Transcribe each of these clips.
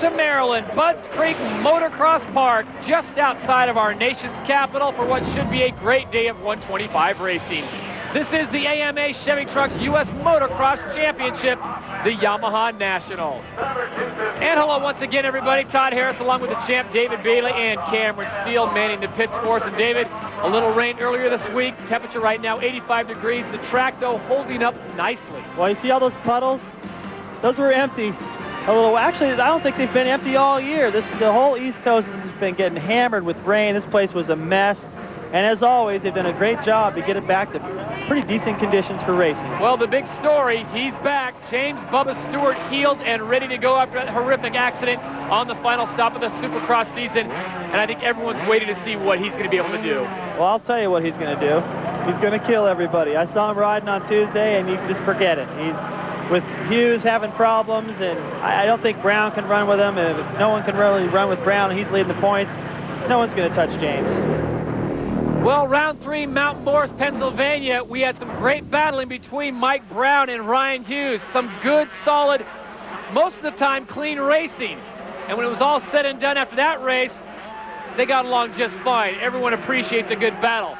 to Maryland, Budds Creek Motocross Park, just outside of our nation's capital for what should be a great day of 125 racing. This is the AMA Chevy Trucks U.S. Motocross Championship, the Yamaha National. And hello once again, everybody. Todd Harris along with the champ David Bailey and Cameron Steele manning the pits for us. And David, a little rain earlier this week. Temperature right now 85 degrees. The track, though, holding up nicely. Well, you see all those puddles? Those were empty. Actually, I don't think they've been empty all year. The whole East Coast has been getting hammered with rain. This place was a mess. And as always, they've done a great job to get it back to pretty decent conditions for racing. Well, the big story, he's back. James Bubba Stewart healed and ready to go after that horrific accident on the final stop of the Supercross season. And I think everyone's waiting to see what he's going to be able to do. Well, I'll tell you what he's going to do. He's going to kill everybody. I saw him riding on Tuesday, and you can just forget it. With Hughes having problems, and I don't think Brown can run with him. And no one can really run with Brown, and he's leading the points. No one's going to touch James. Well, round 3, Mount Morris, Pennsylvania, we had some great battling between Mike Brown and Ryan Hughes. Some good, solid, most of the time clean racing. And when it was all said and done after that race, they got along just fine. Everyone appreciates a good battle.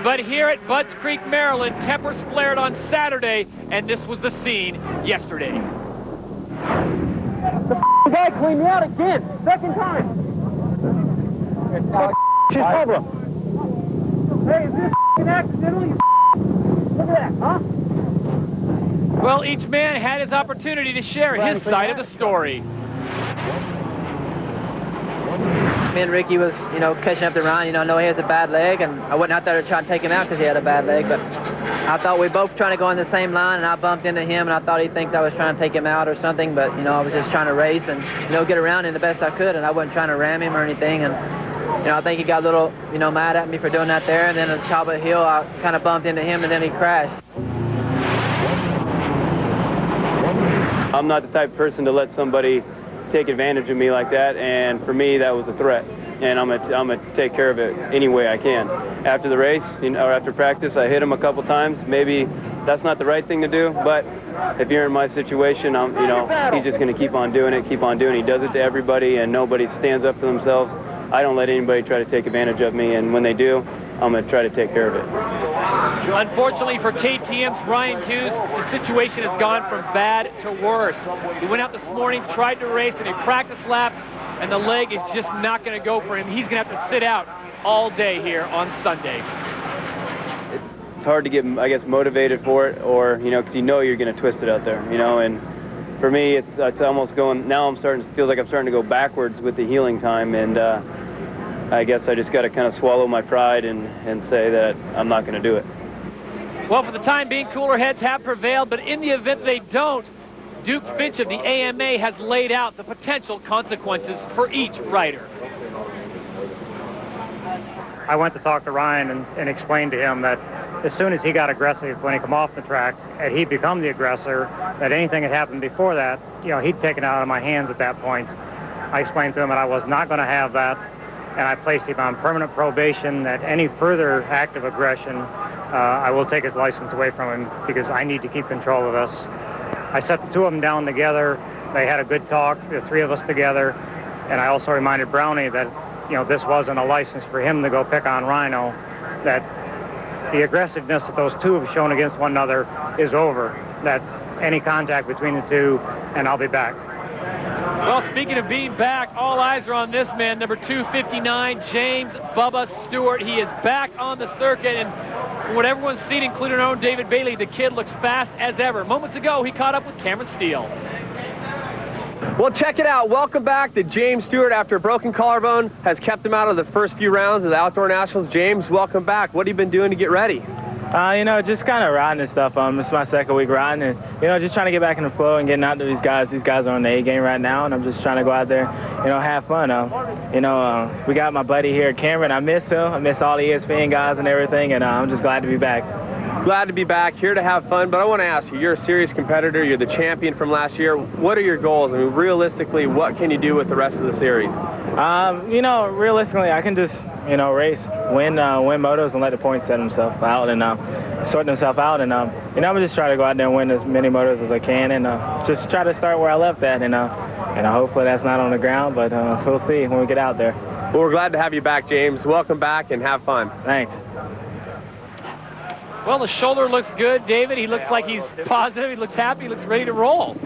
But here at Budds Creek, Maryland, tempers flared on Saturday, and this was the scene yesterday. The guy cleaned me out again. Second time. She's Cobra. Hey, is this accidentally? Look at that, huh? Well, each man had his opportunity to share his side of the story. Me and Ricky was, catching up to Ryan. I know he has a bad leg, and I wasn't out there to try and take him out because he had a bad leg, but I thought we both trying to go on the same line, and I bumped into him, and I thought he thinks I was trying to take him out or something, but, I was just trying to race and, get around him the best I could, and I wasn't trying to ram him or anything, and, I think he got a little, mad at me for doing that there, and then at the top of the hill, I kind of bumped into him, and then he crashed. I'm not the type of person to let somebody take advantage of me like that, and for me that was a threat, and I'm gonna take care of it any way I can. After the race, or after practice, I hit him a couple times. Maybe that's not the right thing to do, but if you're in my situation, he's just gonna keep on doing it. He does it to everybody, and nobody stands up for themselves. I don't let anybody try to take advantage of me, and when they do, I'm gonna try to take care of it. Unfortunately for KTM's Ryan Hughes, the situation has gone from bad to worse. He went out this morning, tried to race in a practice lap, and the leg is just not going to go for him. He's going to have to sit out all day here on Sunday. It's hard to get, I guess, motivated for it, or, because you're going to twist it out there, and for me, it's almost going, now feels like I'm starting to go backwards with the healing time, and I guess I just got to kind of swallow my pride and say that I'm not going to do it. Well, for the time being, cooler heads have prevailed, but in the event they don't, Duke Finch of the AMA has laid out the potential consequences for each rider. I went to talk to Ryan and explained to him that as soon as he got aggressive when he come off the track, and he'd become the aggressor, that anything that happened before that, he'd taken it out of my hands at that point. I explained to him that I was not going to have that, and I placed him on permanent probation, that any further act of aggression, I will take his license away from him because I need to keep control of this. I set the two of them down together. They had a good talk, the three of us together, and I also reminded Brownie that, this wasn't a license for him to go pick on Rhino, that the aggressiveness that those two have shown against one another is over, that any contact between the two, and I'll be back. Well, speaking of being back, all eyes are on this man, number 259, James Bubba Stewart. He is back on the circuit, and from what everyone's seen, including our own David Bailey, the kid looks fast as ever. Moments ago, he caught up with Cameron Steele. Well, check it out. Welcome back to James Stewart after a broken collarbone has kept him out of the first few rounds of the Outdoor Nationals. James, welcome back. What have you been doing to get ready? Just kind of riding and stuff. This is my second week riding, and, just trying to get back in the flow and getting out to these guys. These guys are on the A game right now, and I'm just trying to go out there, have fun. We got my buddy here, Cameron. I miss him. I miss all the ESPN guys and everything, and I'm just glad to be back. Glad to be back, here to have fun, but I want to ask you, you're a serious competitor. You're the champion from last year. What are your goals? I mean, realistically, what can you do with the rest of the series? Realistically, I can just, race, win motos, and let the points set themselves out and sort themselves out. And, I'm just trying to go out there and win as many motos as I can and just try to start where I left at. And, And hopefully that's not on the ground, but we'll see when we get out there. Well, we're glad to have you back, James. Welcome back and have fun. Thanks. Well, the shoulder looks good, David. He looks like he's positive. He looks happy. He looks ready to roll.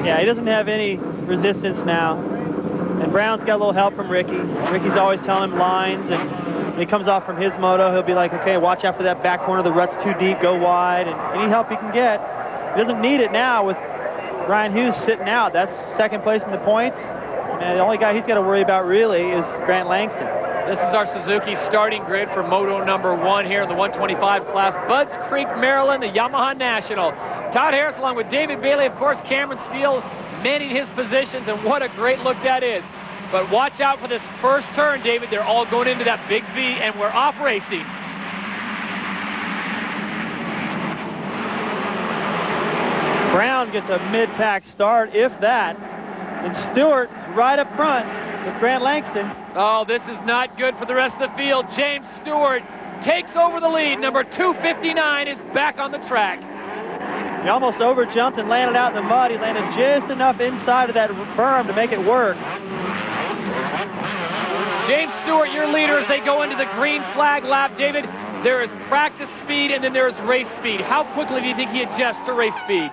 Yeah, he doesn't have any resistance now. And Brown's got a little help from Ricky. Ricky's always telling him lines, and when he comes off from his moto, he'll be like, okay, watch out for that back corner. The rut's too deep. Go wide. And any help he can get. He doesn't need it now with Ryan Hughes sitting out. That's second place in the points. And the only guy he's got to worry about really is Grant Langston. This is our Suzuki starting grid for moto number 1 here in the 125 class. Budds Creek, Maryland, the Yamaha National. Todd Harris along with David Bailey, of course, Cameron Steele manning his positions, and what a great look that is. But watch out for this first turn, David. They're all going into that big V, and we're off racing. Brown gets a mid-pack start, if that. And Stewart right up front with Grant Langston. Oh, this is not good for the rest of the field. James Stewart takes over the lead. Number 259 is back on the track. He almost overjumped and landed out in the mud. He landed just enough inside of that berm to make it work. James Stewart, your leader as they go into the green flag lap. David, there is practice speed and then there is race speed. How quickly do you think he adjusts to race speed?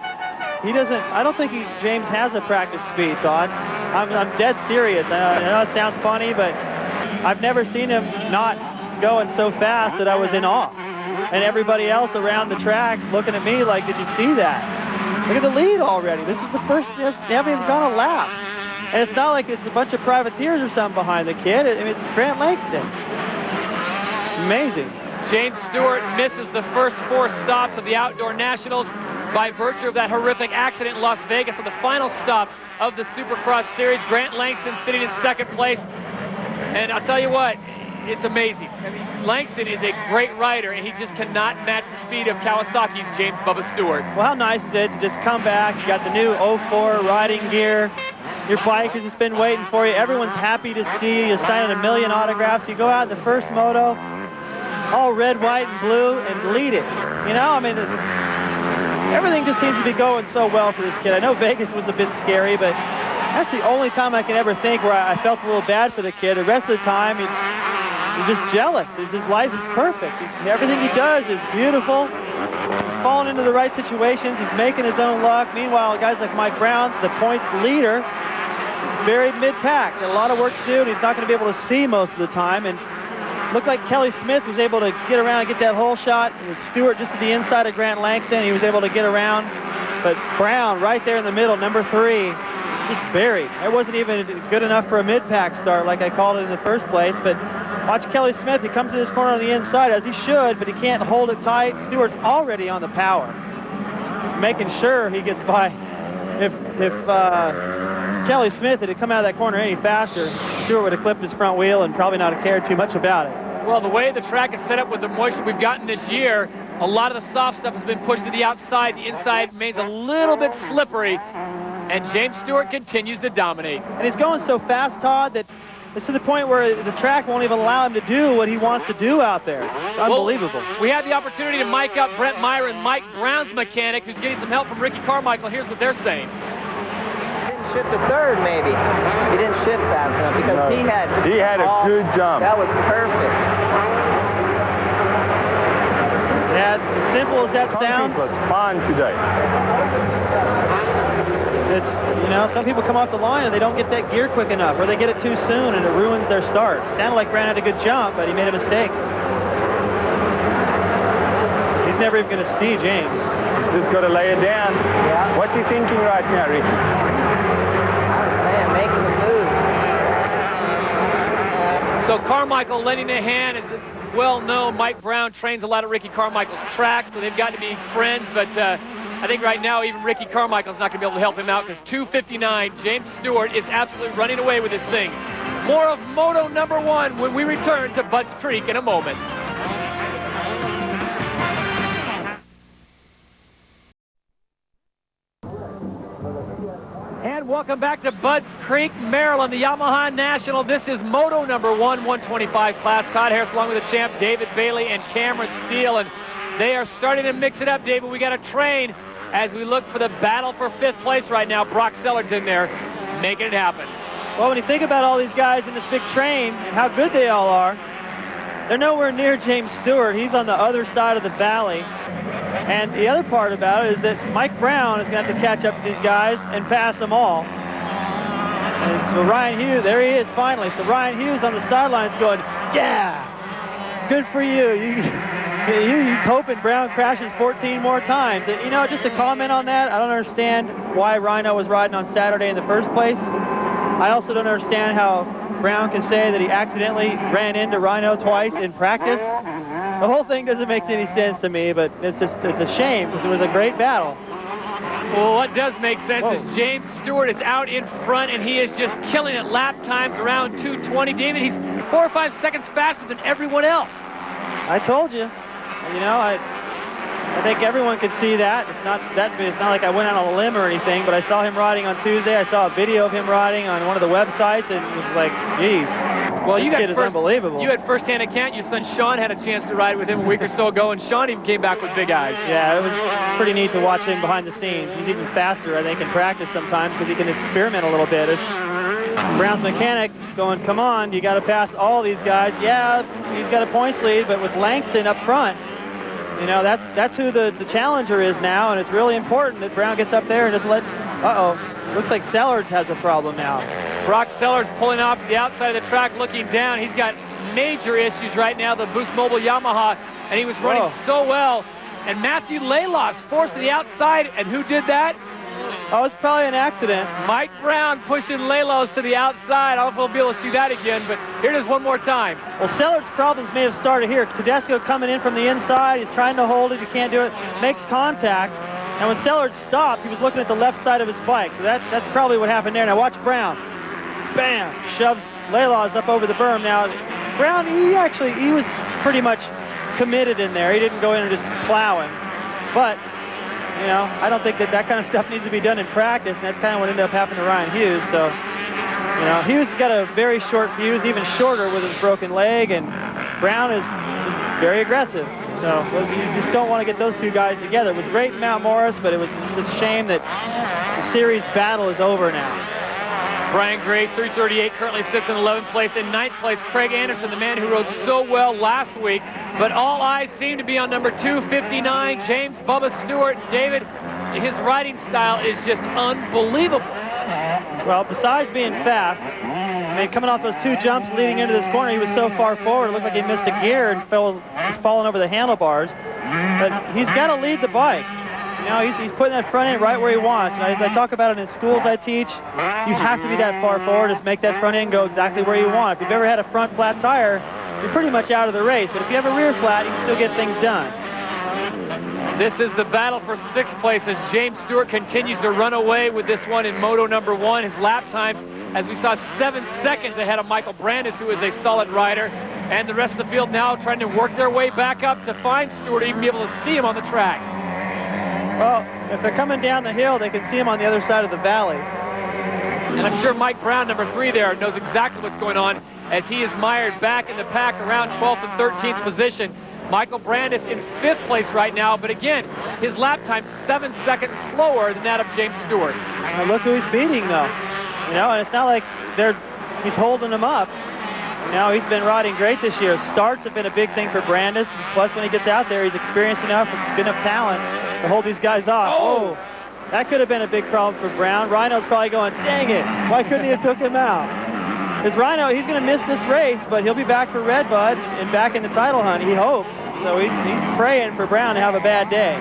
He doesn't, I don't think James has a practice speed, Todd. I'm dead serious. I know it sounds funny, but I've never seen him not going so fast that I was in awe. And everybody else around the track looking at me like, did you see that? Look at the lead already. This is the first, they haven't even gone a lap. And it's not like it's a bunch of privateers or something behind the kid. I mean, it's Grant Langston. Amazing. James Stewart misses the first 4 stops of the Outdoor Nationals by virtue of that horrific accident in Las Vegas. On the final stop of the Supercross Series, Grant Langston sitting in second place. And I'll tell you what, it's amazing. I mean, Langston is a great rider, and he just cannot match the speed of Kawasaki's James Bubba Stewart. Well, how nice is it to just come back? You got the new 04 riding gear. Your bike has just been waiting for you. Everyone's happy to see you. You're signing 1 million autographs. You go out in the first moto, all red, white, and blue, and lead it. You know, I mean, everything just seems to be going so well for this kid. I know Vegas was a bit scary, but that's the only time I can ever think where I felt a little bad for the kid. The rest of the time, you're just jealous. His life is perfect. Everything he does is beautiful. He's falling into the right situations. He's making his own luck. Meanwhile, guys like Mike Brown, the points leader, is buried mid-pack. Got a lot of work to do, and he's not going to be able to see most of the time. And looked like Kelly Smith was able to get around and get that hole shot. It was Stewart just to the inside of Grant Langston. He was able to get around. But Brown right there in the middle, number 3, just buried. That wasn't even good enough for a mid-pack start like I called it in the first place. But watch Kelly Smith. He comes to this corner on the inside, as he should, but he can't hold it tight. Stewart's already on the power, making sure he gets by. If Kelly Smith had come out of that corner any faster, Stewart would have clipped his front wheel and probably not have cared too much about it. Well, the way the track is set up with the moisture we've gotten this year, a lot of the soft stuff has been pushed to the outside. The inside remains a little bit slippery, and James Stewart continues to dominate. And he's going so fast, Todd, that it's to the point where the track won't even allow him to do what he wants to do out there. It's unbelievable. Well, we had the opportunity to mic up Brent Myron, Mike Brown's mechanic, who's getting some help from Ricky Carmichael. Here's what they're saying. Shift to third, maybe. He didn't shift fast enough because he had a good jump. That was perfect. As simple as that sounds, It's fun today. it's, you know, some people come off the line and they don't get that gear quick enough, or they get it too soon and it ruins their start. Sounded like Brand had a good jump, but he made a mistake. He's never even going to see James. Just got to lay it down. Yeah. What's he thinking right now, Ricky? Man, make some moves. So Carmichael lending a hand. As it's well known, Mike Brown trains a lot of Ricky Carmichael's tracks, so they've got to be friends. But I think right now even Ricky Carmichael's not going to be able to help him out, because 259, James Stewart is absolutely running away with this thing. More of Moto number 1 when we return to Budds Creek in a moment. And welcome back to Budds Creek, Maryland, the Yamaha National. This is Moto number 1, 125 class. Todd Harris along with the champ, David Bailey and Cameron Steele. And they are starting to mix it up, David. We got a train as we look for the battle for 5th place right now. Brock Sellards in there. making it happen. Well, when you think about all these guys in this big train and how good they all are, they're nowhere near James Stewart. He's on the other side of the valley. And the other part about it is that Mike Brown is going to have to catch up to these guys and pass them all. And so Ryan Hughes, there he is finally. So Ryan Hughes on the sidelines going, yeah, good for you. He's hoping Brown crashes 14 more times. And, you know, just to comment on that, I don't understand why Rhino was riding on Saturday in the first place. I also don't understand how Brown can say that he accidentally ran into Rhino twice in practice. The whole thing doesn't make any sense to me, but it's a shame because it was a great battle. Well, what does make sense is James Stewart is out in front, and he is just killing it lap times around 2:20. David, he's 4 or 5 seconds faster than everyone else. I told you. You know, I think everyone could see that. It's not like I went out on a limb or anything, but I saw him riding on Tuesday. I saw a video of him riding on one of the websites, and it was like, geez. Well, this kid is unbelievable. You had first-hand account. Your son Sean had a chance to ride with him a week or so ago, and Sean even came back with big eyes. Yeah, it was pretty neat to watch him behind the scenes. He's even faster, I think, in practice sometimes because he can experiment a little bit. Brown's mechanic going, come on, you got to pass all these guys. Yeah, he's got a points lead, but with Langston up front, you know, that's who the challenger is now, and it's really important that Brown gets up there and just let, looks like Sellards has a problem now. Brock Sellards pulling off the outside of the track, looking down. He's got major issues right now, the Boost Mobile Yamaha, and he was running so well. And Matthew Layloff's forced to the outside, and who did that? Oh, it's probably an accident. Mike Brown pushing Laylos to the outside. I don't know if we'll be able to see that again, but here it is one more time. Well, Sellards' problems may have started here. Tedesco coming in from the inside. He's trying to hold it. He can't do it. Makes contact. And when Sellards stopped, he was looking at the left side of his bike. So that's probably what happened there. Now watch Brown. Bam! Shoves Laylaws up over the berm. Now, Brown, he was pretty much committed in there. He didn't go in and just plow him. But, you know, I don't think that kind of stuff needs to be done in practice, and that's kind of what ended up happening to Ryan Hughes. So, you know, Hughes has got a very short fuse, even shorter with his broken leg, and Brown is just very aggressive. So you just don't want to get those two guys together. It was great in Mount Morris, but it was just a shame that the series battle is over now. Brian Gray, 338, currently sits in 11th place. In 9th place, Craig Anderson, the man who rode so well last week. But all eyes seem to be on number 259, James Bubba Stewart. David, his riding style is just unbelievable. Well, besides being fast, I mean, coming off those two jumps leading into this corner, he was so far forward, it looked like he missed a gear and he's falling over the handlebars. But he's got to lead the bike. You know, he's putting that front end right where he wants. And I talk about it in schools I teach. You have to be that far forward to make that front end go exactly where you want. If you've ever had a front flat tire, you're pretty much out of the race. But if you have a rear flat, you can still get things done. This is the battle for 6th place as James Stewart continues to run away with this one in Moto number 1. His lap times, as we saw, 7 seconds ahead of Michael Brandis, who is a solid rider. And the rest of the field now trying to work their way back up to find Stewart, even be able to see him on the track. Well, if they're coming down the hill, they can see him on the other side of the valley. And I'm sure Mike Brown, number 3 there, knows exactly what's going on as he is mired back in the pack around 12th and 13th position. Michael Brandis in 5th place right now, but again, his lap time 7 seconds slower than that of James Stewart. Now look who he's beating, though. You know, and it's not like he's holding him up. You know, he's been riding great this year. Starts have been a big thing for Brandis. Plus, when he gets out there, he's experienced enough, good enough talent to hold these guys off. Oh, that could have been a big problem for Brown. Rhino's probably going, dang it, why couldn't he have took him out? Because Rhino, he's going to miss this race, but he'll be back for Redbud and back in the title hunt, he hopes. So he's praying for Brown to have a bad day.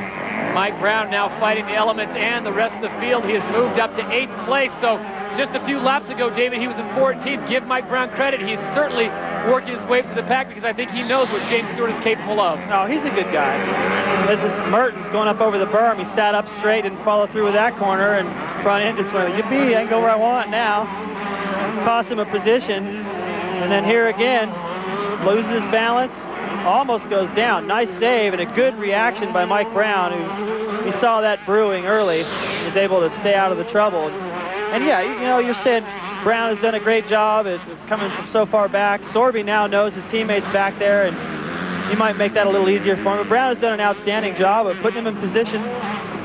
Mike Brown now fighting the elements and the rest of the field. He has moved up to 8th place. So just a few laps ago, David, he was in 14th. Give Mike Brown credit. He's certainly working his way to the pack because I think he knows what James Stewart is capable of. No, he's a good guy. This is Mertens going up over the berm. He sat up straight and followed through with that corner and front end just went, yippee, I can go where I want now. Cost him a position. And then here again, loses his balance. Almost goes down. Nice save and a good reaction by Mike Brown, who he saw that brewing early. He was able to stay out of the trouble. And yeah, you know, you're saying Brown has done a great job at coming from so far back. Sorby now knows his teammates back there, and he might make that a little easier for him. But Brown has done an outstanding job of putting him in position,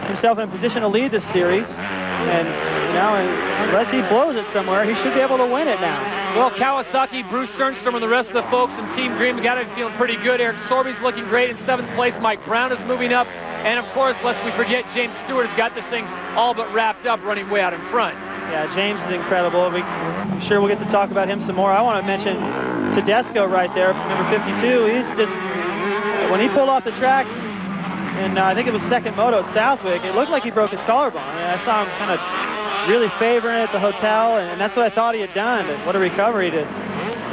himself in a position to lead this series. And now, and unless he blows it somewhere, he should be able to win it now. Well, Kawasaki, Bruce Sternstrom, and the rest of the folks in Team Green, we got to be feeling pretty good. Eric Sorby's looking great in 7th place. Mike Brown is moving up. And, of course, lest we forget, James Stewart has got this thing all but wrapped up, running way out in front. Yeah, James is incredible. I'm sure we'll get to talk about him some more. I want to mention Tedesco right there, number 52. He's just, when he pulled off the track, and I think it was second moto at Southwick, it looked like he broke his collarbone. I saw him kind of really favoring it at the hotel, and that's what I thought he had done. But what a recovery to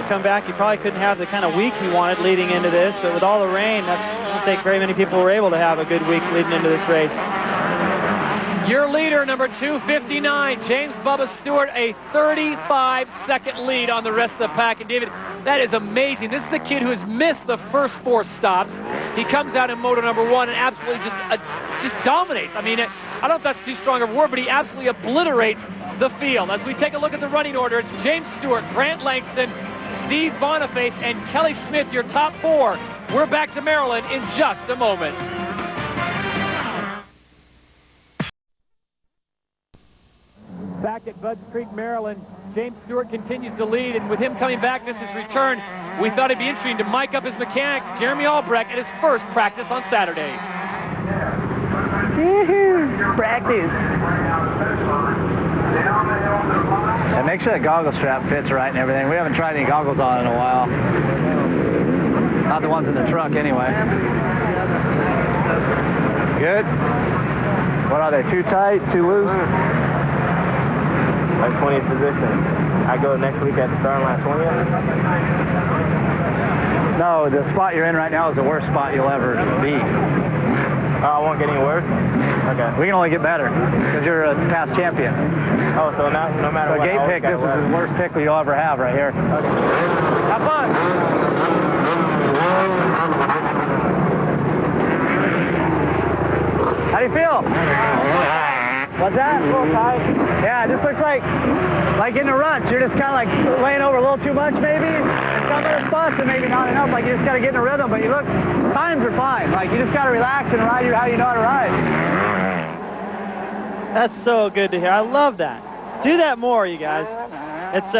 come back. He probably couldn't have the kind of week he wanted leading into this, but with all the rain, I don't think very many people were able to have a good week leading into this race. Your leader, number 259, James Bubba Stewart, a 35-second lead on the rest of the pack. And David, that is amazing. This is the kid who has missed the first 4 stops. He comes out in moto number 1 and absolutely just dominates. I mean, I don't know if that's too strong of a word, but he absolutely obliterates the field. As we take a look at the running order, it's James Stewart, Grant Langston, Steve Boniface, and Kelly Smith, your top 4. We're back to Maryland in just a moment. Back at Budds Creek, Maryland, James Stewart continues to lead, and with him coming back, this is his return. We thought it'd be interesting to mic up his mechanic, Jeremy Albrecht, at his first practice on Saturday. Practice. And make sure the goggle strap fits right and everything. We haven't tried any goggles on in a while. Not the ones in the truck, anyway. Good. What are they, too tight, too loose? Like 20th position. I go next week at the starting line 20th? No, the spot you're in right now is the worst spot you'll ever be. Oh, I won't get any worse? Okay. We can only get better because you're a past champion. Oh, so now, no matter what. So gate pick, this is the worst pick you'll ever have right here. Okay. Have fun. How do you feel? What's that? A little tight. Yeah, it just looks like in a rush. You're just kind of like laying over a little too much, maybe. And some other spots are maybe not enough. Like you just got to get in a rhythm. But you look, times are fine. Like you just got to relax and ride how you know how to ride. That's so good to hear. I love that. Do that more, you guys. It's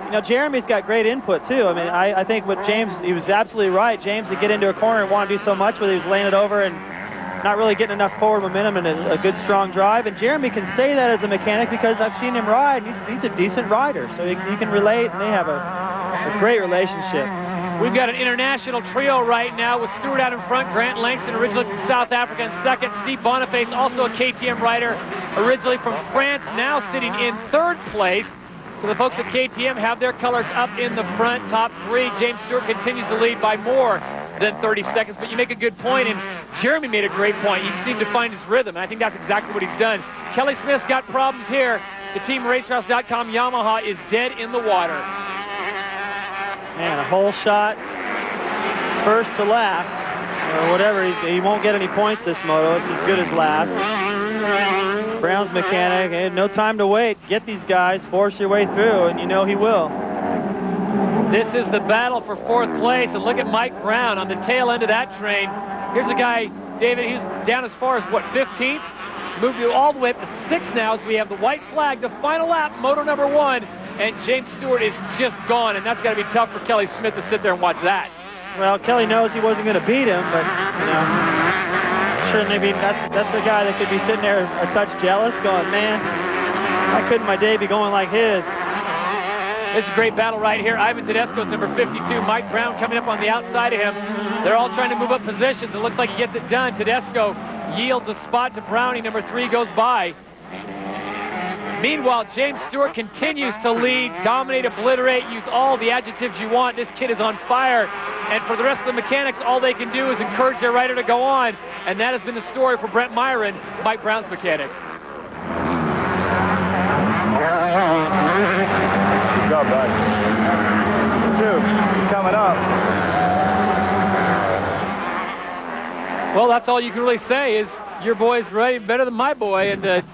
you know, Jeremy's got great input too. I mean, I think with James, he was absolutely right. James to get into a corner and want to do so much, but he was laying it over and not really getting enough forward momentum and a good strong drive. And Jeremy can say that as a mechanic because I've seen him ride. He's a decent rider, so he can relate, and they have a great relationship. We've got an international trio right now with Stewart out in front, Grant Langston, originally from South Africa, in second. Steve Boniface, also a KTM rider, originally from France, now sitting in 3rd place. So the folks at KTM have their colors up in the front, top 3. James Stewart continues to lead by more than 30 seconds, but you make a good point, and Jeremy made a great point. You just need to find his rhythm, and I think that's exactly what he's done. Kelly Smith's got problems here. The TeamRacehouse.com Yamaha is dead in the water. Man, a whole shot, first to last, or whatever. He won't get any points this moto. It's as good as last. Brown's mechanic, and no time to wait. Get these guys, force your way through, and you know he will. This is the battle for 4th place, and look at Mike Brown on the tail end of that train. Here's a guy, David, who's down as far as, what, 15th? Moved all the way up to 6th now as we have the white flag, the final lap, moto number 1, and James Stewart is just gone, and that's got to be tough for Kelly Smith to sit there and watch that. Well, Kelly knows he wasn't going to beat him, but, you know, sure, maybe that's the guy that could be sitting there a touch jealous, going, man, why couldn't my day be going like his? This is a great battle right here. Ivan Tedesco's number 52. Mike Brown coming up on the outside of him. They're all trying to move up positions. It looks like he gets it done. Tedesco yields a spot to Brownie. Number 3 goes by. Meanwhile, James Stewart continues to lead, dominate, obliterate, use all the adjectives you want. This kid is on fire. And for the rest of the mechanics, all they can do is encourage their rider to go on. And that has been the story for Brent Myron, Mike Brown's mechanic. Good job, bud. 2, coming up. Well, that's all you can really say is your boy's riding better than my boy, and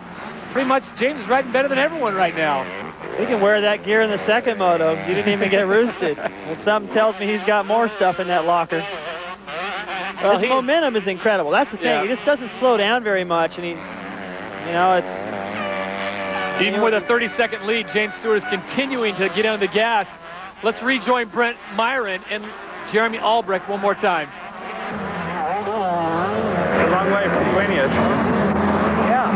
pretty much James is riding better than everyone right now. He can wear that gear in the second moto. You didn't even get roosted. Well, something tells me he's got more stuff in that locker. Well, his momentum is incredible. That's the thing. Yeah. He just doesn't slow down very much, and he, you know, Even with a 30-second lead, James Stewart is continuing to get on the gas. Let's rejoin Brent Myron and Jeremy Albrecht one more time. A long way from Laninovich. Yeah.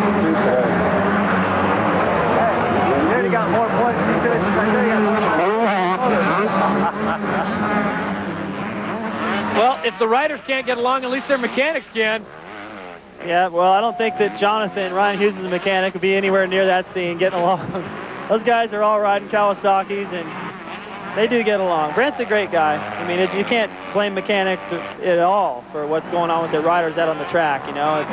Hey, you already got more points than finishes. I know you got more Well, if the riders can't get along, at least their mechanics can. Yeah, well, I don't think that Jonathan, Ryan Hughes, the mechanic, would be anywhere near that scene getting along. Those guys are all riding Kawasaki's, and they do get along. Brent's a great guy. I mean, you can't blame mechanics at all for what's going on with their riders out on the track, you know.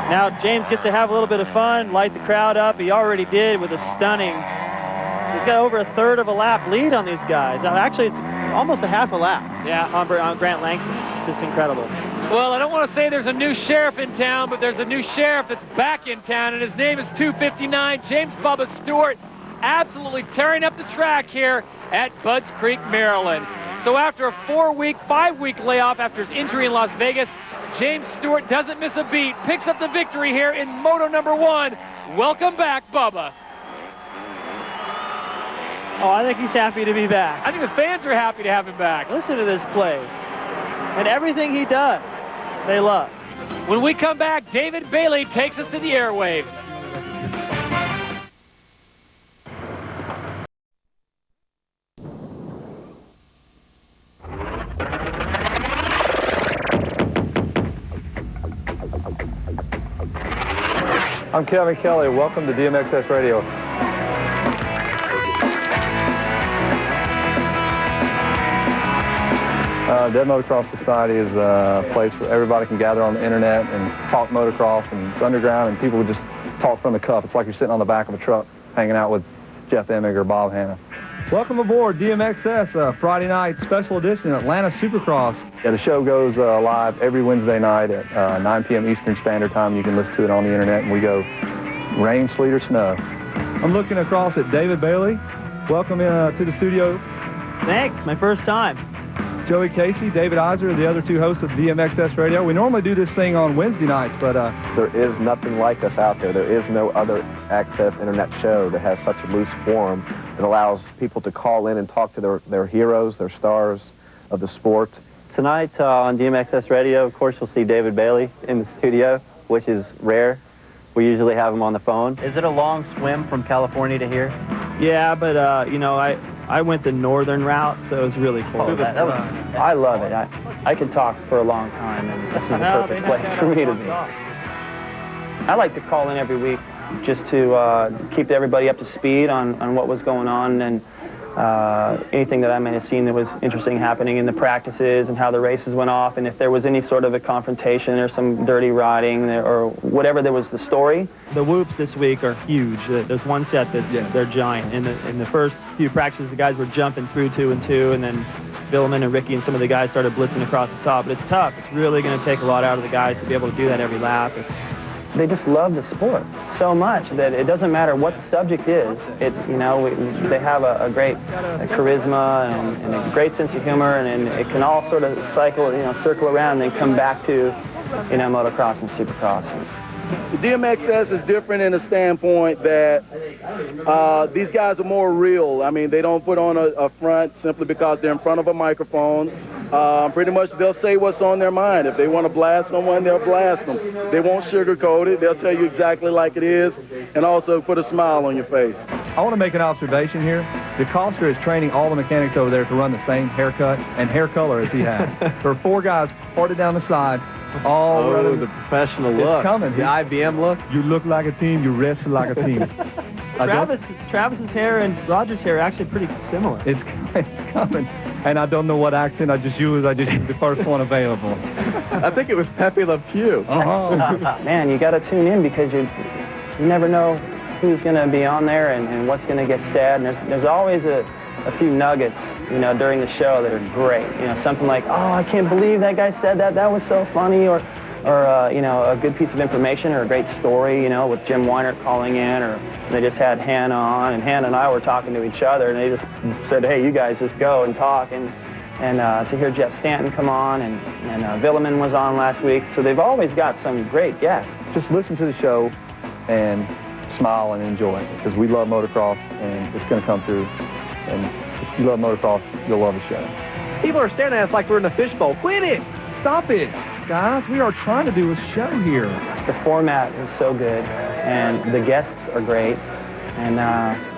Now James gets to have a little bit of fun, light the crowd up. He already did with a stunning. He's got over a third of a lap lead on these guys. Actually, it's almost a half a lap. Yeah. On Grant Langston. It's just incredible. Well, I don't want to say there's a new sheriff in town, but there's a new sheriff that's back in town, and his name is 259, James Bubba Stewart, absolutely tearing up the track here at Budds Creek, Maryland. So after a 5-week layoff after his injury in Las Vegas, James Stewart doesn't miss a beat, picks up the victory here in Moto number 1. Welcome back, Bubba. Oh, I think he's happy to be back. I think the fans are happy to have him back. Listen to this place. And everything he does, they love. When we come back, David Bailey takes us to the airwaves. I'm Kevin Kelly. Welcome to DMXS Radio. Dead Motocross Society is a place where everybody can gather on the internet and talk motocross, and it's underground, and people just talk from the cuff. It's like you're sitting on the back of a truck hanging out with Jeff Emig or Bob Hanna. Welcome aboard DMXS, Friday night special edition Atlanta Supercross. Yeah, the show goes live every Wednesday night at 9 p.m. Eastern Standard Time. You can listen to it on the internet, and we go rain, sleet, or snow. I'm looking across at David Bailey. Welcome to the studio. Thanks, my first time. Joey Casey, David Iser, the other two hosts of DMXS Radio. We normally do this thing on Wednesday nights, but... There is nothing like us out there. There is no other access internet show that has such a loose forum that allows people to call in and talk to their heroes, their stars of the sport. Tonight on DMXS Radio, of course, you'll see David Bailey in the studio, which is rare. We usually have him on the phone. Is it a long swim from California to here? Yeah, but, you know, I went the northern route, so it was really cool. I love it. I can talk for a long time, and this is the perfect place for me to be. I like to call in every week just to keep everybody up to speed on what was going on, and anything that I may have seen that was interesting happening in the practices and how the races went off, and if there was any sort of a confrontation or some dirty riding or whatever there was the story. The whoops this week are huge. There's one set that's they're giant. In the first few practices, the guys were jumping through 2 and 2, and then Villeman and Ricky and some of the guys started blitzing across the top. But it's tough. It's really going to take a lot out of the guys to be able to do that every lap. They just love the sport so much that it doesn't matter what the subject is. They have a great charisma and a great sense of humor, and it can all sort of circle around and come back to, motocross and supercross. The DMXS is different in the standpoint that these guys are more real. I mean, they don't put on a front simply because they're in front of a microphone. Pretty much they'll say what's on their mind. If they want to blast someone, they'll blast them. They won't sugarcoat it. They'll tell you exactly like it is, and also put a smile on your face. I want to make an observation here. DeCoster is training all the mechanics over there to run the same haircut and hair color as he has. There are 4 guys parted down the side, all running. The professional look. It's coming. The IBM look. You look like a team. You wrestle like a team. Travis's hair and Roger's hair are actually pretty similar. It's coming. And I don't know what accent I just used the first one available. I think it was Pepe Le Pew. Man, you got to tune in because you never know who's going to be on there and what's going to get said. And there's always a few nuggets, during the show that are great. Something like, oh, I can't believe that guy said that. That was so funny. Or a good piece of information or a great story, with Jim Weinert calling in, or they just had Hannah on, and Hannah and I were talking to each other, and they just said, hey, you guys just go and talk. And to hear Jeff Stanton come on, and Villeman was on last week. So they've always got some great guests. Just listen to the show and smile and enjoy it, because we love motocross, and it's going to come through. And if you love motocross, you'll love the show. People are staring at us like we're in a fishbowl. Quit it! Stop it! Guys, we are trying to do a show here. The format is so good, and the guests are great, and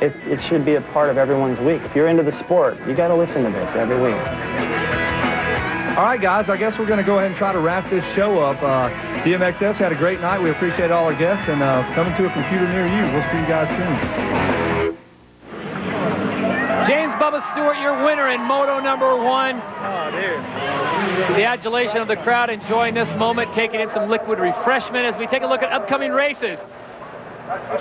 it should be a part of everyone's week. If you're into the sport, you got to listen to this every week. All right, guys, I guess we're going to go ahead and try to wrap this show up. DMXS had a great night. We appreciate all our guests, and coming to a computer near you. We'll see you guys soon. James Bubba Stewart, your winner in Moto number 1. Oh, dude. The adulation of the crowd enjoying this moment, taking in some liquid refreshment as we take a look at upcoming races.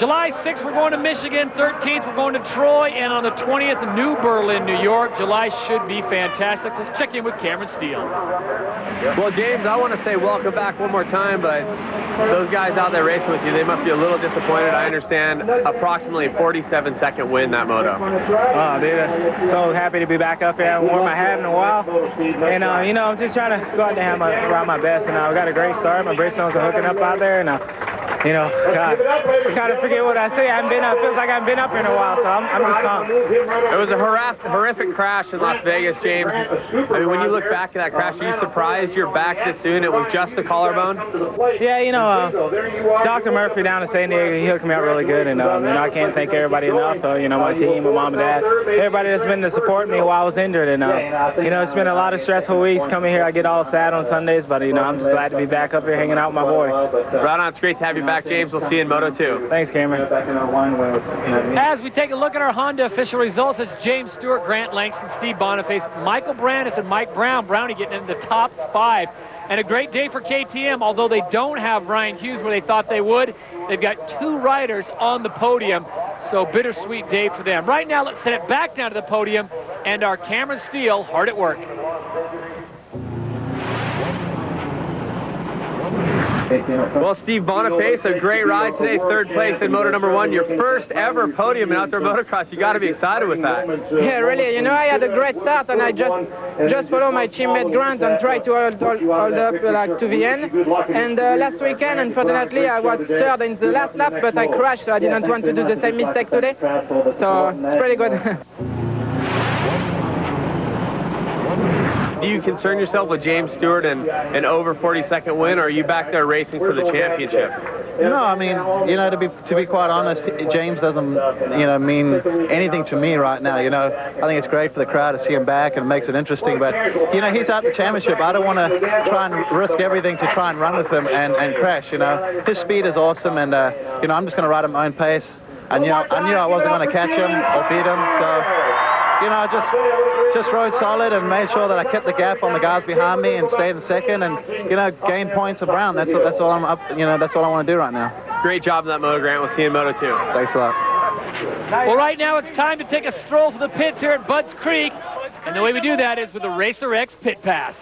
July 6th, we're going to Michigan. 13th, we're going to Troy. And on the 20th, New Berlin, New York. July should be fantastic. Let's check in with Cameron Steele. Well, James, I want to say welcome back one more time, but those guys out there racing with you, they must be a little disappointed. I understand approximately 47-second win that moto. Oh, dude, I'm so happy to be back up here. I haven't worn my hat in a while. And, you know, I'm just trying to go out there and ride my best. And I got a great start. My brake stones are hooking up out there. And, you know, God, I kind of forget what I say. I haven't been up. Feels like I haven't been up in a while, so I'm just pumped. It was a horrific crash in Las Vegas, James. I mean, when you look back at that crash, are you surprised you're back this soon? It was just a collarbone? Yeah, you know, Dr. Murphy down in San Diego, he hooked me up really good, and you know, I can't thank everybody enough. So, you know, my team, my mom and dad, everybody that's been to support me while I was injured, and you know, it's been a lot of stressful weeks coming here. I get all sad on Sundays, but you know, I'm just glad to be back up here hanging out with my boys. Right on, it's great to have you back, James. We'll see you in Moto 2. Thanks, Cameron. As we take a look at our Honda official results, it's James Stewart, Grant Langston, Steve Boniface, Michael Brandis, and Mike Brown. Brownie getting into the top 5. And a great day for KTM, although they don't have Ryan Hughes where they thought they would. They've got 2 riders on the podium, so bittersweet day for them. Right now, let's send it back down to the podium, and our Cameron Steele hard at work. Well, Steve Boniface, a great ride today, 3rd place in Moto number 1. Your first ever podium in outdoor motocross. You got to be excited with that. Yeah, really. You know, I had a great start, and I just followed my teammate Grant and tried to hold up like to the end. And last weekend, unfortunately, I was 3rd in the last lap, but I crashed, so I didn't want to do the same mistake today. So it's pretty good. Do you concern yourself with James Stewart and an over 40-second win, or are you back there racing for the championship? No, I mean, you know, to be quite honest, James doesn't, you know, mean anything to me right now. You know, I think it's great for the crowd to see him back, and it makes it interesting. But, you know, he's at the championship. I don't want to try and risk everything to try and run with him and crash, you know. His speed is awesome, and, you know, I'm just going to ride at my own pace. And, you know, I knew I wasn't going to catch him or beat him, so... You know, just rode solid and made sure that I kept the gap on the guys behind me and stayed in 2nd and, you know, gain points around. That's all I'm up, you know, that's all I want to do right now. Great job in that Moto, Grant. We'll see you in Moto 2. Thanks a lot. Well, right now it's time to take a stroll through the pits here at Budds Creek. And the way we do that is with the Racer X Pit Pass.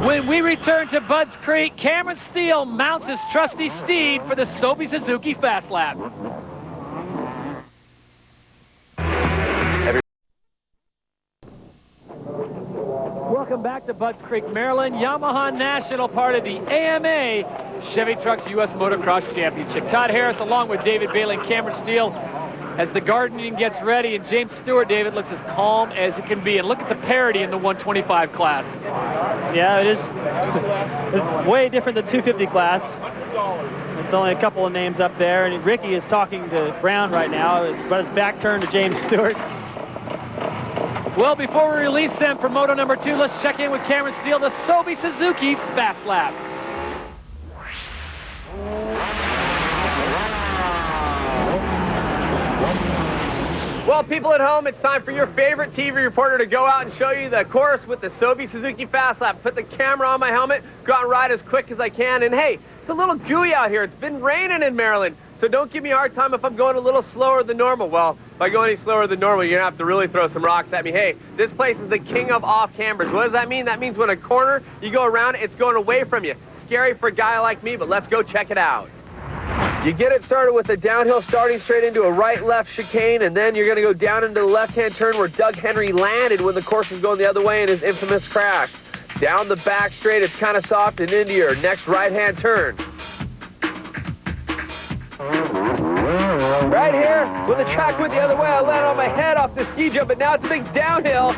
When we return to Budds Creek, Cameron Steele mounts his trusty steed for the Sophie Suzuki Fast Lap. Welcome back to Budds Creek, Maryland. Yamaha National, part of the AMA Chevy Trucks U.S. Motocross Championship. Todd Harris along with David Bailey and Cameron Steele as the gardening gets ready, and James Stewart, David, looks as calm as it can be. And look at the parity in the 125 class. Yeah, it is. It's way different than 250 class. It's only a couple of names up there, and Ricky is talking to Brown right now, but his back turned to James Stewart. Well, before we release them for Moto number 2, let's check in with Cameron Steele, the Sophie Suzuki Fast Lap. Well, people at home, it's time for your favorite TV reporter to go out and show you the course with the Sophie Suzuki Fast Lap. Put the camera on my helmet, go out and ride as quick as I can. And hey, it's a little gooey out here. It's been raining in Maryland. So don't give me a hard time if I'm going a little slower than normal. Well, if I go any slower than normal, you're going to have to really throw some rocks at me. Hey, this place is the king of off-cambers. What does that mean? That means when a corner, you go around, it's going away from you. Scary for a guy like me, but let's go check it out. You get it started with a downhill starting straight into a right-left chicane, and then you're going to go down into the left-hand turn where Doug Henry landed when the course was going the other way in his infamous crash. Down the back straight, it's kind of soft, and into your next right-hand turn. Right here, when the track went the other way, I landed on my head off the ski jump, but now it's big downhill.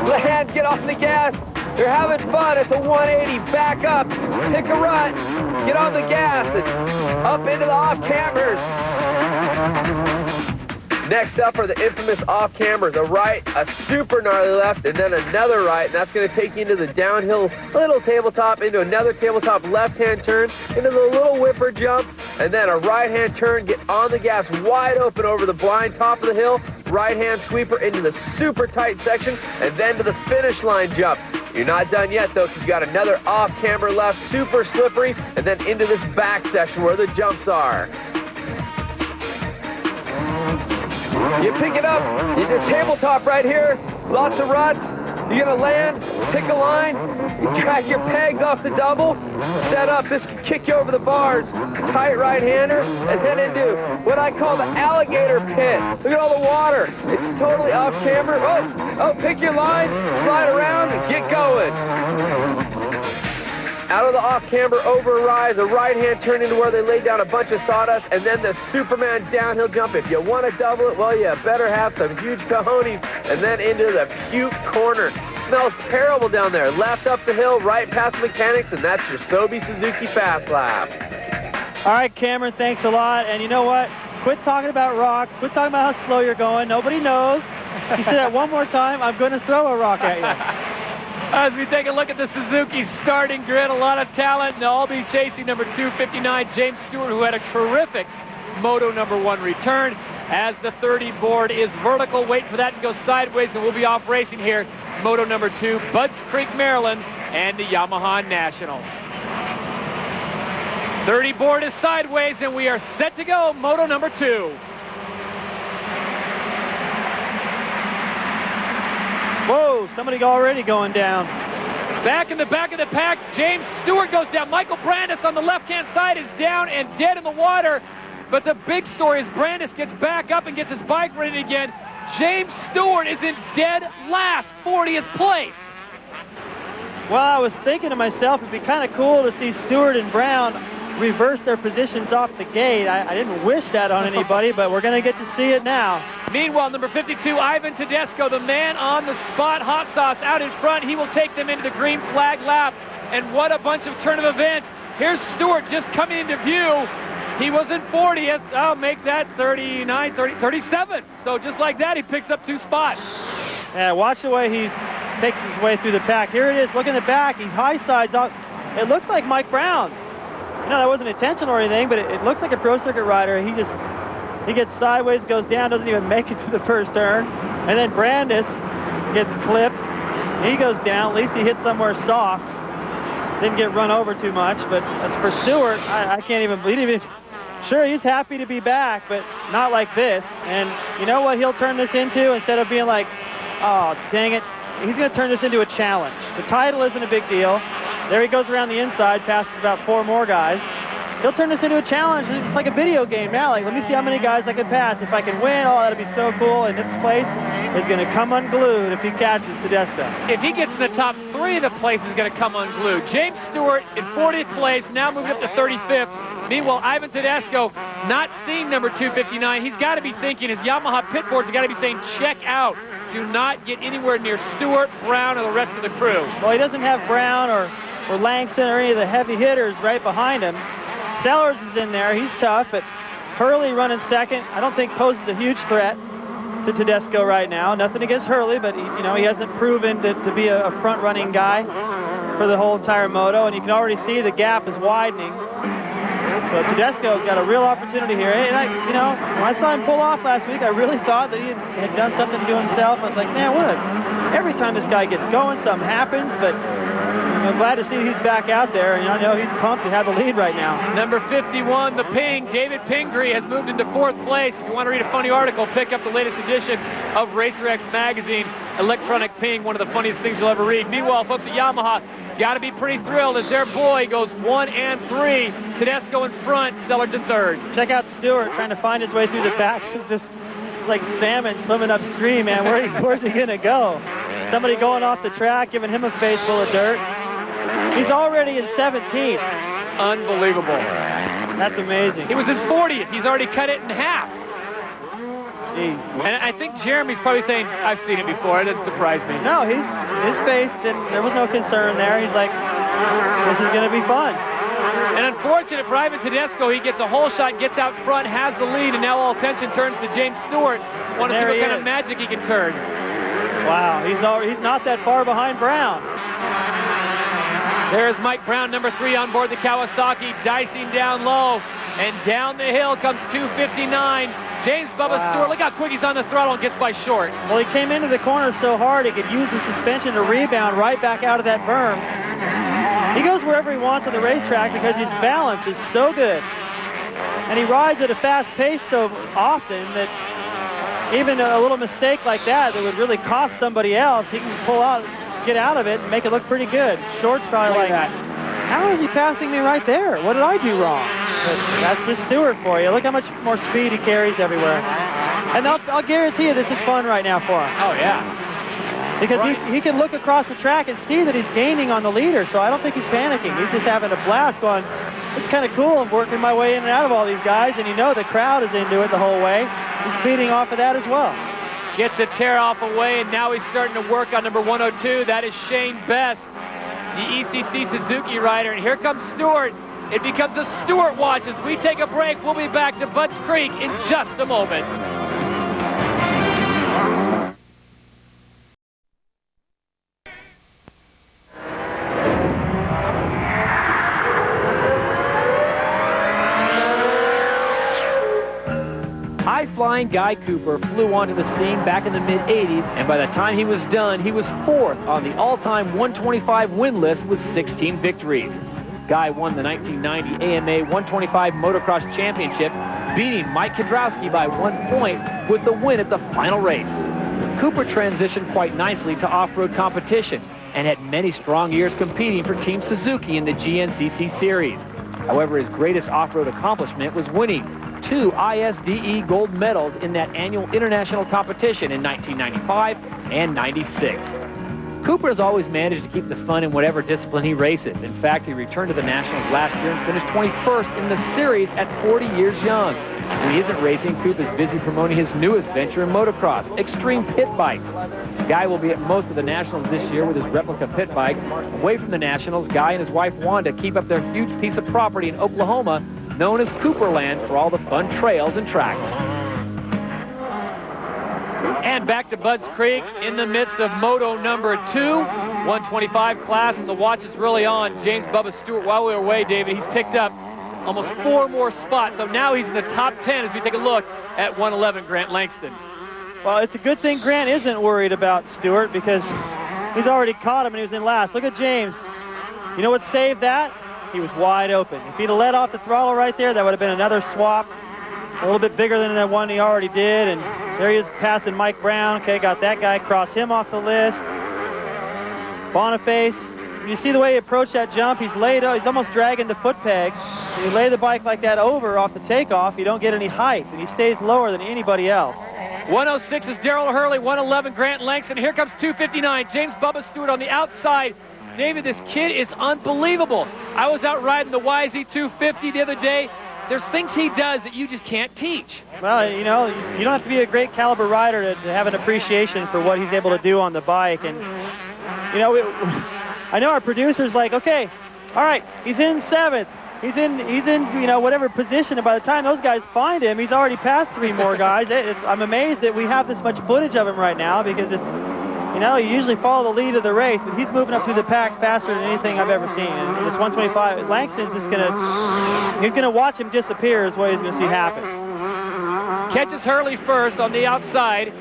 Land, get off the gas. You're having fun. It's a 180. Back up. Pick a rut. Get on the gas. And up into the off-cambers. Next up are the infamous off-cambers. A right, a super gnarly left, and then another right. And that's going to take you into the downhill little tabletop, into another tabletop left-hand turn, into the little whipper jump, and then a right-hand turn. Get on the gas wide open over the blind top of the hill. Right-hand sweeper into the super tight section, and then to the finish line jump. You're not done yet, though, because you've got another off-camber left, super slippery, and then into this back section where the jumps are. You pick it up, you do tabletop right here, lots of ruts. You're going to land, pick a line, you track your pegs off the double, set up. This can kick you over the bars, tight right-hander, and then into what I call the alligator pit. Look at all the water. It's totally off-camber. Oh, pick your line, slide around, and get going. Out of the off-camber over a rise, a right-hand turn into where they lay down a bunch of sawdust, and then the Superman downhill jump. If you want to double it, well, you better have some huge cojones, and then into the puke corner. Smells terrible down there. Left up the hill, right past mechanics, and that's your Sorby Suzuki fast lap. All right, Cameron, thanks a lot. And you know what? Quit talking about rocks. Quit talking about how slow you're going. Nobody knows. You say that one more time, I'm going to throw a rock at you. As we take a look at the Suzuki starting grid, a lot of talent, and they'll all be chasing number 259, James Stewart, who had a terrific Moto #1 return. As the 30 board is vertical, wait for that to go sideways, and we'll be off racing here. Moto #2, Budds Creek, Maryland, and the Yamaha National. 30 board is sideways, and we are set to go, Moto #2. Whoa, somebody already going down. Back in the back of the pack, James Stewart goes down. Michael Brandis on the left-hand side is down and dead in the water. But the big story is Brandis gets back up and gets his bike ready again. James Stewart is in dead last, 40th place. Well, I was thinking to myself, it'd be kind of cool to see Stewart and Brown reverse their positions off the gate. I didn't wish that on anybody, but we're going to get to see it now. Meanwhile, number 52, Ivan Tedesco, the man on the spot, hot sauce out in front. He will take them into the green flag lap. And what a bunch of turn of events. Here's Stewart just coming into view. He was in 40th. I'll make that 39, 30, 37. So just like that, he picks up 2 spots. Yeah, watch the way he takes his way through the pack. Here it is. Look in the back. He high sides out. It looks like Mike Brown. You know, that wasn't intentional or anything, but it looks like a pro circuit rider. He gets sideways, goes down, doesn't even make it to the first turn. And then Brandis gets clipped. He goes down. At least he hit somewhere soft. Didn't get run over too much. But as for Stewart, I can't even believe it. Sure, he's happy to be back, but not like this. And you know what he'll turn this into? Instead of being like, oh, dang it, he's going to turn this into a challenge. The title isn't a big deal. There he goes around the inside, passes about 4 more guys. He'll turn this into a challenge. It's like a video game now. Like, let me see how many guys I can pass. If I can win, oh, that'll be so cool. And this place is going to come unglued if he catches Tedesco. If he gets in the top 3, the place is going to come unglued. James Stewart in 40th place, now moving up to 35th. Meanwhile, Ivan Tedesco not seeing number 259. He's got to be thinking, his Yamaha pit boards have got to be saying, check out. Do not get anywhere near Stewart, Brown, or the rest of the crew. Well, he doesn't have Brown or Langston or any of the heavy hitters right behind him. Sellards is in there. He's tough, but Hurley running second, I don't think poses a huge threat to Tedesco right now. Nothing against Hurley, but he hasn't proven to be a front-running guy for the whole entire moto, and you can already see the gap is widening. So Tedesco's got a real opportunity here. And when I saw him pull off last week, I really thought that he had done something to himself. I was like, man, every time this guy gets going, something happens, but glad to see he's back out there, and I know he's pumped to have the lead right now. Number 51, the Ping, David Pingree, has moved into 4th place. If you want to read a funny article, pick up the latest edition of Racer X magazine. Electronic Ping, one of the funniest things you'll ever read. Meanwhile, folks at Yamaha got to be pretty thrilled as their boy goes 1 and 3. Tedesco in front, Sellards in 3rd. Check out Stewart trying to find his way through the back. It's just like salmon swimming upstream, man. Where's he going to go? Somebody going off the track, giving him a face full of dirt. He's already in 17th. Unbelievable. That's amazing. He was in 40th. He's already cut it in half. Jeez. And I think Jeremy's probably saying, I've seen it before. It doesn't surprise me. No, his face, there was no concern there. He's like, this is going to be fun. And unfortunate for Ivan Tedesco, he gets a hole shot, gets out front, has the lead, and now all attention turns to James Stewart. Want to see what kind of magic he can turn. Wow, he's not that far behind Brown. There's Mike Brown, number 3 on board the Kawasaki, dicing down low. And down the hill comes 259. James Bubba Stewart, look how quick he's on the throttle and gets by short. Well, he came into the corner so hard he could use the suspension to rebound right back out of that berm. He goes wherever he wants on the racetrack because his balance is so good. And he rides at a fast pace so often that even a little mistake like that would really cost somebody else, he can pull out, get out of it, and make it look pretty good. Short's probably like, how is he passing me right there? What did I do wrong? But that's just Stewart for you. Look how much more speed he carries everywhere. And I'll guarantee you this is fun right now for him. Oh, yeah. Because he can look across the track and see that he's gaining on the leader, so I don't think he's panicking. He's just having a blast going, it's kind of cool. I'm working my way in and out of all these guys, and you know the crowd is into it the whole way. He's feeding off of that as well. Gets the tear-off away, and now he's starting to work on number 102. That is Shane Best, the ECC Suzuki rider. And here comes Stewart. It becomes a Stewart watch as we take a break. We'll be back to Budds Creek in just a moment. High-flying Guy Cooper flew onto the scene back in the mid-'80s, and by the time he was done, he was 4th on the all-time 125 win list with 16 victories. Guy won the 1990 AMA 125 Motocross Championship, beating Mike Kudrowski by 1 point with the win at the final race. Cooper transitioned quite nicely to off-road competition and had many strong years competing for Team Suzuki in the GNCC Series. However, his greatest off-road accomplishment was winning 2 ISDE gold medals in that annual international competition in 1995 and 96. Cooper has always managed to keep the fun in whatever discipline he races. In fact, he returned to the Nationals last year and finished 21st in the series at 40 years young. When he isn't racing, Coop is busy promoting his newest venture in motocross, Extreme Pit Bikes. Guy will be at most of the Nationals this year with his replica pit bike. Away from the Nationals, Guy and his wife Wanda keep up their huge piece of property in Oklahoma known as Cooperland for all the fun trails and tracks. And back to Budds Creek in the midst of Moto number 2, 125 class, and the watch is really on. James Bubba Stewart, while we were away, David, he's picked up almost 4 more spots, so now he's in the top 10 as we take a look at 111 Grant Langston. Well, it's a good thing Grant isn't worried about Stewart because he's already caught him and he was in last. Look at James. You know what saved that? He was wide open. If he'd have let off the throttle right there, that would have been another swap. A little bit bigger than the one he already did. And there he is passing Mike Brown. Okay, got that guy, cross him off the list. Boniface. You see the way he approached that jump? He's almost dragging the foot peg. When you lay the bike like that over off the takeoff, you don't get any height, and he stays lower than anybody else. 106 is Darrell Hurley, 111 Grant Langston. Here comes 259, James Bubba Stewart on the outside. David, this kid is unbelievable. I was out riding the YZ250 the other day. There's things he does that you just can't teach. Well, you know, you don't have to be a great caliber rider to have an appreciation for what he's able to do on the bike. And, you know, I know our producer's like, okay, all right, he's in 7th. He's in, you know, whatever position, and by the time those guys find him, he's already passed 3 more guys. I'm amazed that we have this much footage of him right now because it's, you know, you usually follow the lead of the race, but he's moving up through the pack faster than anything I've ever seen. And this 125, Langston's just he's gonna watch him disappear is what he's gonna see happen. Catches Hurley first on the outside.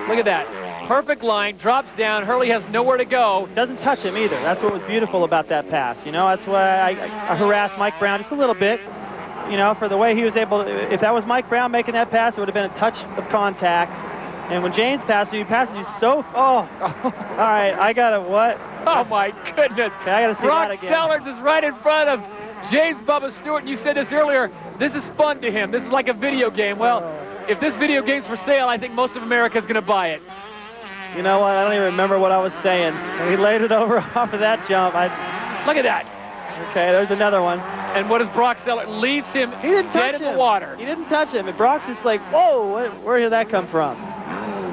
Look at that. perfect line, drops down. Hurley has nowhere to go. Doesn't touch him either. That's what was beautiful about that pass. You know, that's why I harassed Mike Brown just a little bit. You know, for the way he was able to, if that was Mike Brown making that pass, it would have been a touch of contact. And when James passes you so, all right, I got to what? Oh, my goodness. Okay, I got to see Brock that again. Sellards is right in front of James Bubba Stewart, and you said this earlier, this is fun to him. This is like a video game. Well, if this video game's for sale, I think most of America is going to buy it. You know what? I don't even remember what I was saying. When he laid it over off of that jump. Look at that. Okay, there's another one. And what does Brock Sellards? Leaves him dead in the water. He didn't touch him. And Brock's just like, whoa, where did that come from?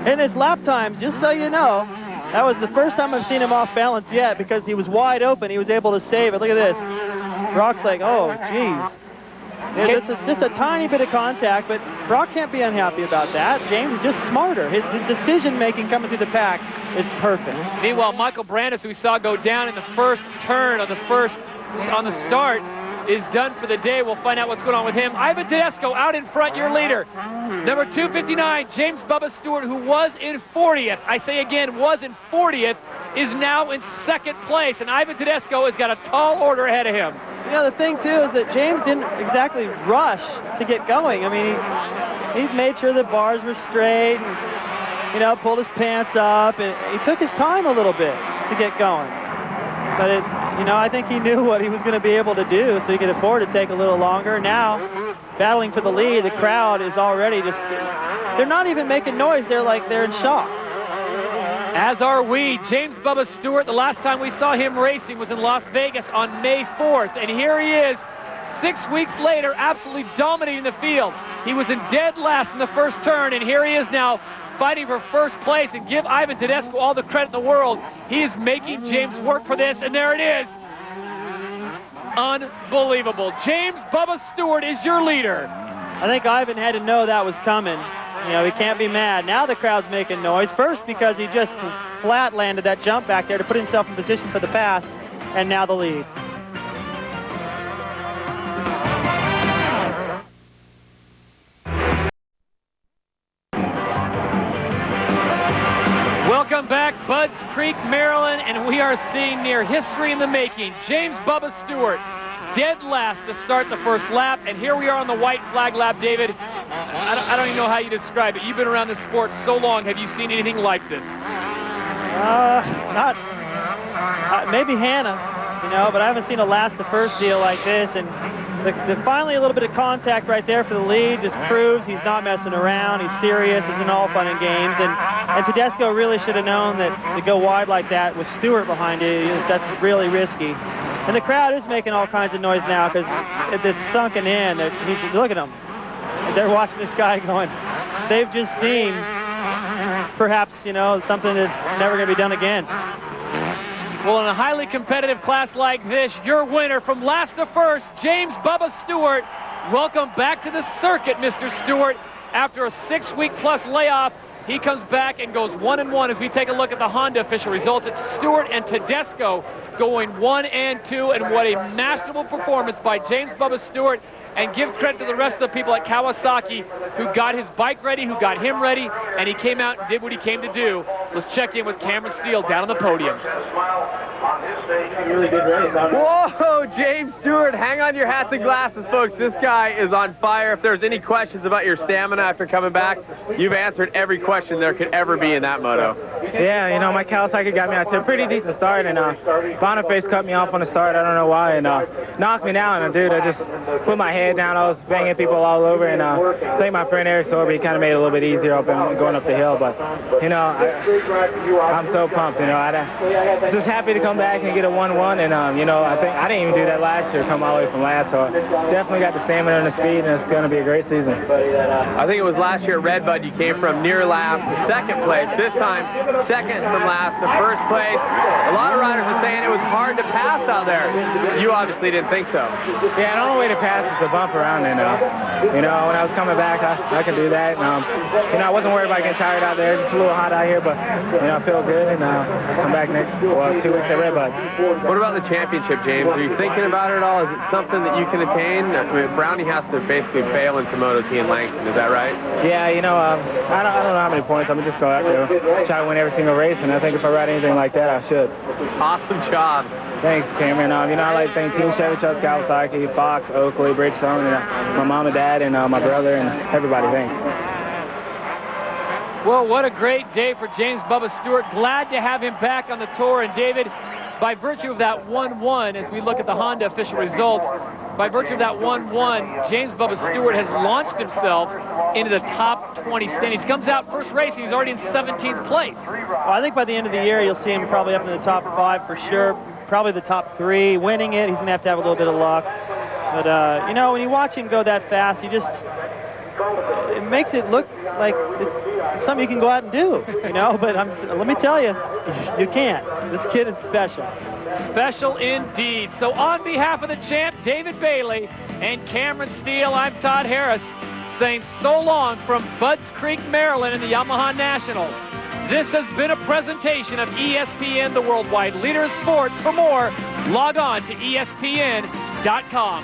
In his lap times, just so you know, that was the first time I've seen him off balance yet because he was wide open. He was able to save it. Look at this. Brock's like, oh, geez. It's just a tiny bit of contact, but Brock can't be unhappy about that. James is just smarter. His decision-making coming through the pack is perfect. Meanwhile, Michael Brandis, who we saw go down in the first turn on the start, is done for the day. We'll find out what's going on with him. Ivan Tedesco out in front, your leader. Number 259, James Bubba Stewart, who was in 40th. I say again, was in 40th, is now in second place. And Ivan Tedesco has got a tall order ahead of him. You know, the thing, too, is that James didn't exactly rush to get going. I mean, he made sure the bars were straight and, you know, pulled his pants up. And he took his time a little bit to get going. But, you know, I think he knew what he was going to be able to do, so he could afford to take a little longer. Now, battling for the lead, the crowd is already just, they're not even making noise. They're in shock. As are we. James Bubba Stewart, the last time we saw him racing was in Las Vegas on May 4th. And here he is, 6 weeks later, absolutely dominating the field. He was in dead last in the first turn, and here he is now fighting for first place. And give Ivan Tedesco all the credit in the world. He is making James work for this, and there it is. Unbelievable. James Bubba Stewart is your leader. I think Ivan had to know that was coming. You know, he can't be mad. Now the crowd's making noise. First because he just flat landed that jump back there to put himself in position for the pass, and now the lead. Welcome back, Budds Creek, Maryland, and we are seeing near history in the making. James Bubba Stewart, dead last to start the first lap, and here we are on the white flag lap, David. I don't even know how you describe it. You've been around this sport so long. Have you seen anything like this? Maybe Hannah, you know, but I haven't seen a last to first deal like this. And finally a little bit of contact right there for the lead just proves he's not messing around. He's serious. It's an all fun and games. And Tedesco really should have known that to go wide like that with Stewart behind you, that's really risky. And the crowd is making all kinds of noise now because it's sunken in. Look at them. They're watching this guy going, they've just seen perhaps, you know, something that's never going to be done again. Well, in a highly competitive class like this, your winner from last to first, James Bubba Stewart. Welcome back to the circuit, Mr. Stewart. After a 6-week-plus layoff, he comes back and goes 1-1 as we take a look at the Honda official results. It's Stewart and Tedesco going 1 and 2, and what a masterful performance by James Bubba Stewart. And give credit to the rest of the people at Kawasaki who got his bike ready, who got him ready, and he came out and did what he came to do. Let's check in with Cameron Steele down on the podium. Really good race. Whoa, James Stewart, hang on your hats and glasses, folks. This guy is on fire. If there's any questions about your stamina after coming back, you've answered every question there could ever be in that moto. Yeah, you know, my Kawasaki got me out to a pretty decent start, and Boniface cut me off on the start. I don't know why, and knocked me down. And, dude, I just put my head down. I was banging people all over, and I think my friend Eric Sorby kind of made it a little bit easier going up the hill. But, you know, I'm so pumped. You know, I'm just happy to come back and get a 1-1. And, you know, I think I didn't even do that last year, come all the way from last. So definitely got the stamina and the speed, and it's going to be a great season. I think it was last year at Red Bud you came from near last to second place. This time, second from last to first place. A lot of riders are saying it was hard to pass out there. You obviously didn't think so. Yeah, the only way to pass is to bump around, and you know, when I was coming back, I could do that. And, you know, I wasn't worried about getting tired out there. It's a little hot out here, but you know, I feel good, and I'll come back next 2 weeks at Redbud. What about the championship, James? Are you thinking about it at all? Is it something that you can attain? I mean, Brownie has to basically fail in some motos, he and Langston. Is that right? Yeah, you know, I don't know how many points. I'm just go out there, try to win every single race, and I think if I ride anything like that, I should. Awesome job. Thanks, Cameron. You know, I like to thank Team Chevy Trucks, Kawasaki, Fox, Oakley, Bridgestone, and my mom and dad, and my brother, and everybody. Thanks. Well, what a great day for James Bubba Stewart. Glad to have him back on the tour. And David, by virtue of that 1-1, as we look at the Honda official results, by virtue of that 1-1, James Bubba Stewart has launched himself into the top 20 standings. He comes out first race, and he's already in 17th place. Well, I think by the end of the year, you'll see him probably up in the top 5 for sure. Probably the top 3. Winning it, he's going to have a little bit of luck. But, you know, when you watch him go that fast, it makes it look like it's something you can go out and do, you know. But let me tell you, you can't. This kid is special. Special indeed. So on behalf of the champ, David Bailey, and Cameron Steele, I'm Todd Harris, saying so long from Budds Creek, Maryland in the Yamaha Nationals. This has been a presentation of ESPN, the worldwide leader in sports. For more, log on to ESPN.com.